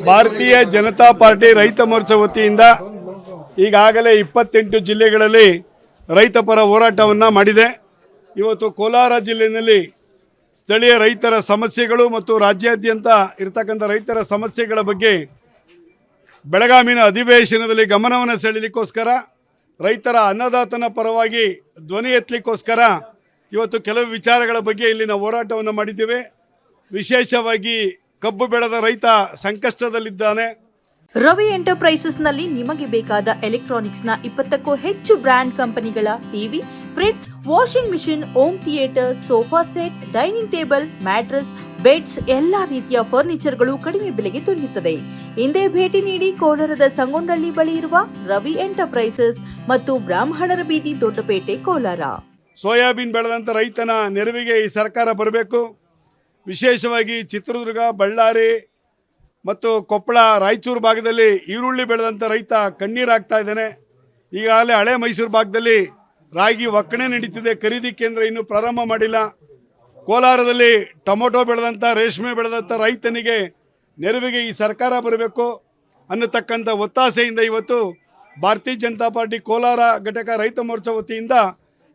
ಭಾರತೀಯ ಜನತಾ ಪಾರ್ಟಿ ರೈತ ಮೋರ್ಚಾ ವತಿಯಿಂದ ಈಗಾಗಲೇ 28 ಜಿಲ್ಲೆಗಳಲ್ಲಿ ರೈತ ಪರ ಹೋರಾಟವನ್ನು ಮಾಡಿದೆ. ಇವತ್ತು ಕೋಲಾರ ಜಿಲ್ಲೆಯಲ್ಲಿ ಸ್ಥಳೀಯ ರೈತರ ಸಮಸ್ಯೆಗಳು ಮತ್ತು ರಾಜ್ಯಾದ್ಯಂತ ಇರತಕ್ಕಂಥ ರೈತರ ಸಮಸ್ಯೆಗಳ ಬಗ್ಗೆ ಬೆಳಗಾವಿನ ಅಧಿವೇಶನದಲ್ಲಿ ಗಮನವನ್ನು ಸೆಳೆಯಲಿಕ್ಕೋಸ್ಕರ ರೈತರ ಅನ್ನದಾತನ ಪರವಾಗಿ ಧ್ವನಿ ಎತ್ತಲಿಕ್ಕೋಸ್ಕರ ಇವತ್ತು ಕೆಲವು ವಿಚಾರಗಳ ಬಗ್ಗೆ ಇಲ್ಲಿನ ಹೋರಾಟವನ್ನು ಮಾಡಿದ್ದೇವೆ. ವಿಶೇಷವಾಗಿ ಕಬ್ಬು ಬೆಳೆದ ರೈತ ಸಂಕಷ್ಟದಲ್ಲಿದ್ದಾನೆ. ರವಿ ಎಂಟರ್ಪ್ರೈಸಸ್ನಲ್ಲಿ ನಿಮಗೆ ಬೇಕಾದ ಎಲೆಕ್ಟ್ರಾನಿಕ್ಸ್ನ 20ಕ್ಕೂ ಹೆಚ್ಚು ಬ್ರ್ಯಾಂಡ್ ಕಂಪನಿಗಳ TV, fridge, washing machine, home theatre, sofa set, dining table, mattress, beds ಎಲ್ಲಾ ರೀತಿಯ ಫರ್ನಿಚರ್ಗಳು ಕಡಿಮೆ ಬೆಲೆಗೆ ದೊರೆಯುತ್ತದೆ. ಹಿಂದೆ ಭೇಟಿ ನೀಡಿ ಕೋಲಾರದ ಸಂಗೊಂಡಳ್ಳಿ ಬಳಿ ಇರುವ ರವಿ ಎಂಟರ್ಪ್ರೈಸಸ್ ಮತ್ತು ಬ್ರಾಹ್ಮಣರ ಬೀದಿ, ದೊಡ್ಡಪೇಟೆ, ಕೋಲಾರ. ಸೋಯಾಬೀನ್ ಬೆಳೆದಂಥ ರೈತನ ನೆರವಿಗೆ ಈ ಸರ್ಕಾರ ಬರಬೇಕು. ವಿಶೇಷವಾಗಿ ಚಿತ್ರದುರ್ಗ, ಬಳ್ಳಾರಿ ಮತ್ತು ಕೊಪ್ಪಳ, ರಾಯಚೂರು ಭಾಗದಲ್ಲಿ ಈರುಳ್ಳಿ ಬೆಳೆದಂಥ ರೈತ ಕಣ್ಣೀರಾಗ್ತಾ ಇದ್ದಾನೆ. ಈಗಾಗಲೇ ಹಳೆ ಮೈಸೂರು ಭಾಗದಲ್ಲಿ ರಾಗಿ ಒಕ್ಕಣೆ ನಡೀತಿದೆ, ಖರೀದಿ ಕೇಂದ್ರ ಇನ್ನೂ ಪ್ರಾರಂಭ ಮಾಡಿಲ್ಲ. ಕೋಲಾರದಲ್ಲಿ ಟೊಮೊಟೊ ಬೆಳೆದಂಥ, ರೇಷ್ಮೆ ಬೆಳೆದಂಥ ರೈತನಿಗೆ ನೆರವಿಗೆ ಈ ಸರ್ಕಾರ ಬರಬೇಕು ಅನ್ನತಕ್ಕಂಥ ಒತ್ತಾಸೆಯಿಂದ ಇವತ್ತು ಭಾರತೀಯ ಜನತಾ ಪಾರ್ಟಿ ಕೋಲಾರ ಘಟಕ ರೈತ ಮೋರ್ಚಾ ವತಿಯಿಂದ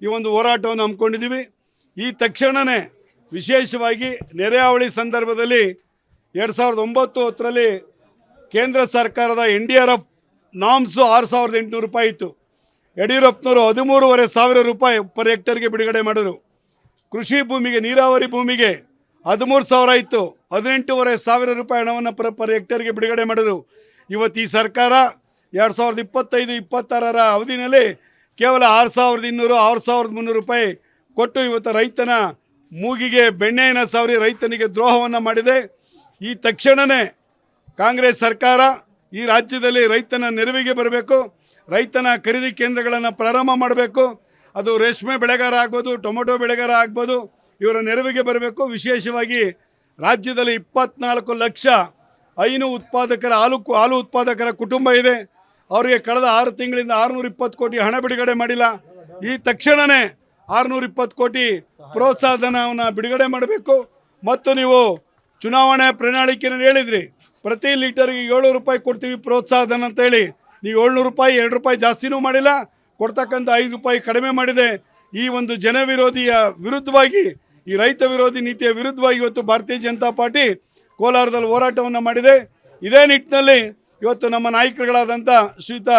ಈ ಒಂದು ಹೋರಾಟವನ್ನು ಹಮ್ಮಿಕೊಂಡಿದ್ದೀವಿ. ಈ ತಕ್ಷಣವೇ ವಿಶೇಷವಾಗಿ ನೆರೆಹಾವಳಿ ಸಂದರ್ಭದಲ್ಲಿ 2009-10ರಲ್ಲಿ ಕೇಂದ್ರ ಸರ್ಕಾರದ NDRF ನಾಮ್ಸು 6,800 ರೂಪಾಯಿ ಇತ್ತು. ಯಡಿಯೂರಪ್ಪನವರು 13,500 ರೂಪಾಯಿ ಪರ್ ಹೆಕ್ಟರ್ಗೆ ಬಿಡುಗಡೆ ಮಾಡಿದರು. ಕೃಷಿ ಭೂಮಿಗೆ, ನೀರಾವರಿ ಭೂಮಿಗೆ 13,000 ಇತ್ತು, 18,500 ರೂಪಾಯಿ ಹಣವನ್ನು ಪರ್ ಹೆಕ್ಟರ್ಗೆ ಬಿಡುಗಡೆ ಮಾಡಿದರು. ಇವತ್ತು ಈ ಸರ್ಕಾರ 2025-26ರ ಅವಧಿಯಲ್ಲಿ ಕೇವಲ 6,200, 6,300 ರೂಪಾಯಿ ಕೊಟ್ಟು ಇವತ್ತು ರೈತನ ಮೂಗಿಗೆ ಬೆಣ್ಣೆಯನ್ನು ಸವರಿ ರೈತನಿಗೆ ದ್ರೋಹವನ್ನು ಮಾಡಿದೆ. ಈ ತಕ್ಷಣವೇ ಕಾಂಗ್ರೆಸ್ ಸರ್ಕಾರ ಈ ರಾಜ್ಯದಲ್ಲಿ ರೈತನ ನೆರವಿಗೆ ಬರಬೇಕು. ರೈತನ ಖರೀದಿ ಕೇಂದ್ರಗಳನ್ನು ಪ್ರಾರಂಭ ಮಾಡಬೇಕು. ಅದು ರೇಷ್ಮೆ ಬೆಳೆಗಾರ ಆಗ್ಬೋದು, ಟೊಮೊಟೊ ಬೆಳೆಗಾರ ಆಗ್ಬೋದು, ಇವರ ನೆರವಿಗೆ ಬರಬೇಕು. ವಿಶೇಷವಾಗಿ ರಾಜ್ಯದಲ್ಲಿ 24 ಲಕ್ಷ ಹೈನು ಉತ್ಪಾದಕರ ಹಾಲು ಉತ್ಪಾದಕರ ಕುಟುಂಬ ಇದೆ. ಅವರಿಗೆ ಕಳೆದ 6 ತಿಂಗಳಿಂದ 620 ಕೋಟಿ ಹಣ ಬಿಡುಗಡೆ ಮಾಡಿಲ್ಲ. ಈ ತಕ್ಷಣವೇ 620 ಕೋಟಿ ಪ್ರೋತ್ಸಾಹ ಧನವನ್ನು ಬಿಡುಗಡೆ ಮಾಡಬೇಕು. ಮತ್ತು ನೀವು ಚುನಾವಣೆ ಪ್ರಣಾಳಿಕೆಯನ್ನು ಹೇಳಿದ್ರಿ, ಪ್ರತಿ ಲೀಟರ್ಗೆ 7 ರೂಪಾಯಿ ಕೊಡ್ತೀವಿ ಪ್ರೋತ್ಸಾಹ ಧನ ಅಂತೇಳಿ. ನೀವು 700 ರೂಪಾಯಿ, 2 ರೂಪಾಯಿ ಜಾಸ್ತಿನೂ ಮಾಡಿಲ್ಲ, ಕೊಡ್ತಕ್ಕಂಥ 5 ರೂಪಾಯಿ ಕಡಿಮೆ ಮಾಡಿದೆ. ಈ ಒಂದು ಜನವಿರೋಧಿಯ ವಿರುದ್ಧವಾಗಿ, ಈ ರೈತ ವಿರೋಧಿ ನೀತಿಯ ವಿರುದ್ಧವಾಗಿ ಇವತ್ತು ಭಾರತೀಯ ಜನತಾ ಪಾರ್ಟಿ ಕೋಲಾರದಲ್ಲಿ ಹೋರಾಟವನ್ನು ಮಾಡಿದೆ. ಇದೇ ನಿಟ್ಟಿನಲ್ಲಿ ಇವತ್ತು ನಮ್ಮ ನಾಯಕರುಗಳಾದಂಥ ಶ್ರೀಯುತ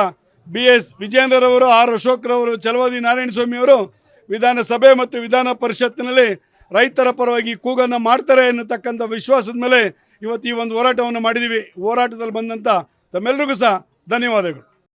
BS ವಿಜೇಂದ್ರರವರು, R ಅಶೋಕ್ರವರು, ಚಲವಾದಿ ನಾರಾಯಣಸ್ವಾಮಿಯವರು ವಿಧಾನಸಭೆ ಮತ್ತು ವಿಧಾನ ಪರಿಷತ್ತಿನಲ್ಲಿ ರೈತರ ಪರವಾಗಿ ಕೂಗನ್ನು ಮಾಡ್ತಾರೆ ಅನ್ನತಕ್ಕಂಥ ವಿಶ್ವಾಸದ ಮೇಲೆ ಇವತ್ತು ಈ ಒಂದು ಹೋರಾಟವನ್ನು ಮಾಡಿದ್ದೀವಿ. ಹೋರಾಟದಲ್ಲಿ ಬಂದಂಥ ತಮ್ಮೆಲ್ಲರಿಗೂ ಸಹ ಧನ್ಯವಾದಗಳು.